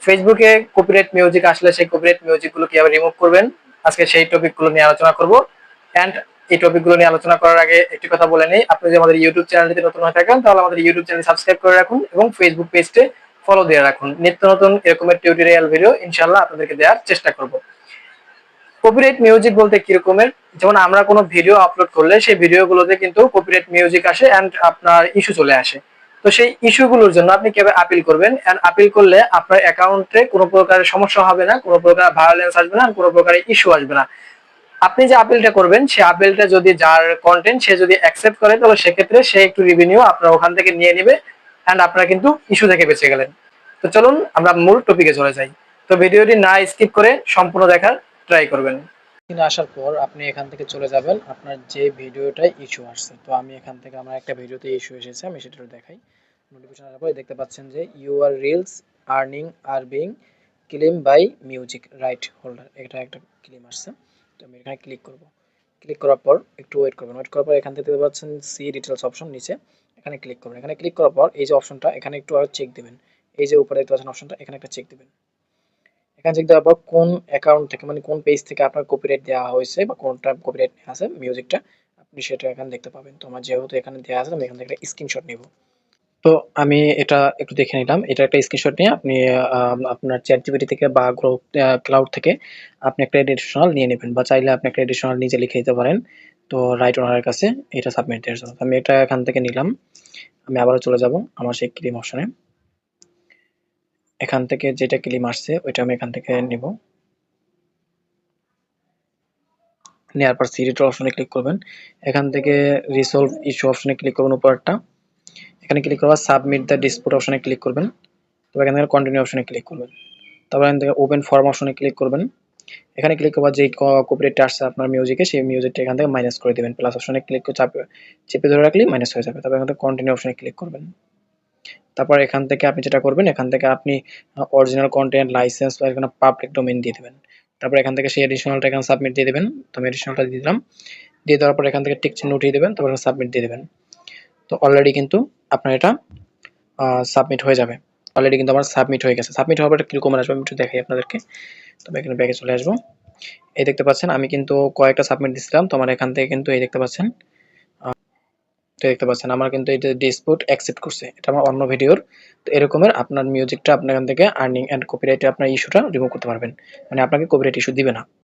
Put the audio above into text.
ফেসবুকে copyright music আসলে সেই কপিরাইট মিউজিকগুলো কিভাবে রিমুভ করবেন, আজকে সেই টপিকগুলো নিয়ে আলোচনা করব। এন্ড এই টপিকগুলো নিয়ে আলোচনা করার আগে একটি কথা বলে নেই, আপনি যদি আমাদের ইউটিউব চ্যানেলটিতে নতুন হয়ে থাকেন তাহলে আমাদের ইউটিউব চ্যানেল সাবস্ক্রাইব করে রাখুন এবং ফেসবুক পেজটি ফলো দিয়ে রাখুন। নিত্য নতুন এরকমের টিউটোরিয়াল ভিডিও ইনশাআল্লাহ আপনাদেরকে দেওয়ার চেষ্টা করব। কপিরাইট মিউজিক বলতে কি রকমের, যেমন আমরা কোনো ভিডিও আপলোড করলে সেই ভিডিওগুলোতে কিন্তু কপিরাইট মিউজিক আসে এন্ড আপনার ইস্যু চলে আসে। তো সেই ইস্যুগুলোর জন্য আপনি কিভাবে আপিল করবেন, এন্ড আপিল করলে আপনার অ্যাকাউন্টে কোনো প্রকারের সমস্যা হবে না, কোনো প্রকার ভায়োলেন্স আসবে না, কোনো প্রকারের ইস্যু আসবে না। আপনি যে আপিলটা করবেন সেই আপিলটা যদি যার কন্টেন্ট সে যদি অ্যাকসেপ্ট করে তাহলে সেক্ষেত্রে সে একটু রেভিনিউ আপনার ওখান থেকে নিয়ে নেবে এন্ড আপনারা কিন্তু ইস্যু থেকে বেঁচে গেলেন। তো চলুন আমরা মূল টপিকে চলে যাই। তো ভিডিওটি না স্কিপ করে সম্পূর্ণ দেখার ট্রাই করবেন। এখানে আসার পর আপনি এখান থেকে চলে যাবেন আপনার যে ভিডিওটায় ইস্যু আসছে। তো আমি এখান থেকে আমার একটা ভিডিওতে ইস্যু এসেছে, আমি সেটা দেখাই। নোটিফিকেশন আসার পরে দেখতে পাচ্ছেন যে your reels earning are being claim by music right holder, এটা একটা ক্লেম আসছে। তো আমি এখানে ক্লিক করব। ক্লিক করার পর একটু ওয়েট করবেন। ওয়েট করার পর এখান থেকে দেখতে পাচ্ছেন সি ডিটেলস অপশন নিচে, এখানে ক্লিক করবেন। এখানে ক্লিক করার পর এই যে অপশনটা এখানে একটু চেক দিবেন। এই যে উপরে দেখতে পাচ্ছেন অপশনটা, এখানে একটা চেক দিবেন। এখানে চেক দেওয়ার পর কোন অ্যাকাউন্ট থেকে মানে কোন পেজ থেকে আপনার কপিরাইট দেওয়া হয়েছে বা কোনটা কপিরাইট আছে মিউজিকটা, আপনি সেটা এখানে দেখতে পাবেন। তো আমার যেহেতু এখানে দেওয়া আছে আমি এখান থেকে একটা স্ক্রিনশট নিব। তো আমি এটা একটু দেখে নিলাম। এটা একটা স্ক্রিনশট নিয়ে আপনি আপনার ChatGPT থেকে বা ক্লাউড থেকে আপনি একটা এডিশনাল নিয়ে নেবেন, বা চাইলে আপনি একটা এডিশনাল নিজে লিখে দিতে পারেন। তো রাইট ওনারের কাছে এটা সাবমিট দেওয়ার জন্য আমি এটা এখান থেকে নিলাম। আমি আবারও চলে যাব আমার সেই ক্লেম অপশনে। এখান থেকে যেটা ক্লেম আসছে ওইটা আমি এখান থেকে নিব। নেওয়ার পর সিরিটার অপশনে ক্লিক করবেন। এখান থেকে রিসলভ ইস্যু অপশনে ক্লিক করবেন উপরটা। এখানে ক্লিক করার সাবমিট দ্য ডিসপুট অপশনে ক্লিক করবেন। তবে এখান থেকে কন্টিনিউ অপশনে ক্লিক করবেন। তারপর এখান থেকে ওপেন ফর্ম অপশনে ক্লিক করবেন। এখানে ক্লিক করবার যে কপিরাইটটা আসছে আপনার মিউজিকে সেই মিউজিকটা এখান থেকে মাইনাস করে দেবেন। প্লাস অপশনে ক্লিক করে চেপে ধরে রাখলেই মাইনাস হয়ে যাবে। তারপর এখান থেকে কন্টিনিউ অপশনে ক্লিক করবেন। তারপর এখান থেকে আপনি যেটা করবেন, এখান থেকে আপনি অরিজিনাল কন্টেন্ট লাইসেন্স বা এখানে পাবলিক ডোমেইন দিয়ে দেবেন। তারপর এখান থেকে সেই এডিশনালটা এখানে সাবমিট দিয়ে দেবেন। তো আমি এডিশনালটা দিয়ে দিলাম। দিয়ে দেওয়ার পর এখান থেকে টিক চিহ্ন উঠিয়ে দেবেন, তারপর সাবমিট দিয়ে দেবেন। তো অলরেডি কিন্তু আপনার এটা সাবমিট হয়ে যাবে। অলরেডি কিন্তু আমার সাবমিট হয়ে গেছে। সাবমিট হওয়ার পর কিরকম আসবে আমি একটু দেখাই আপনাদেরকে। তো আমি এখানে ব্যাকে চলে আসবো। এই দেখতে পাচ্ছেন আমি কিন্তু কয়েকটা সাবমিট দিছিলাম। তো আমার এখান থেকে কিন্তু এই দেখতে পাচ্ছেন আমার কিন্তু এই যে ডিসপুট অ্যাকসেপ্ট করছে। এটা আমার অন্য ভিডিওর। তো এরকমের আপনার মিউজিকটা আপনার এখান থেকে আর্নিং এন্ড কপিরাইটে আপনার ইস্যুটা রিমুভ করতে পারবেন। মানে আপনাকে কপিরাইট ইস্যু দিবে না।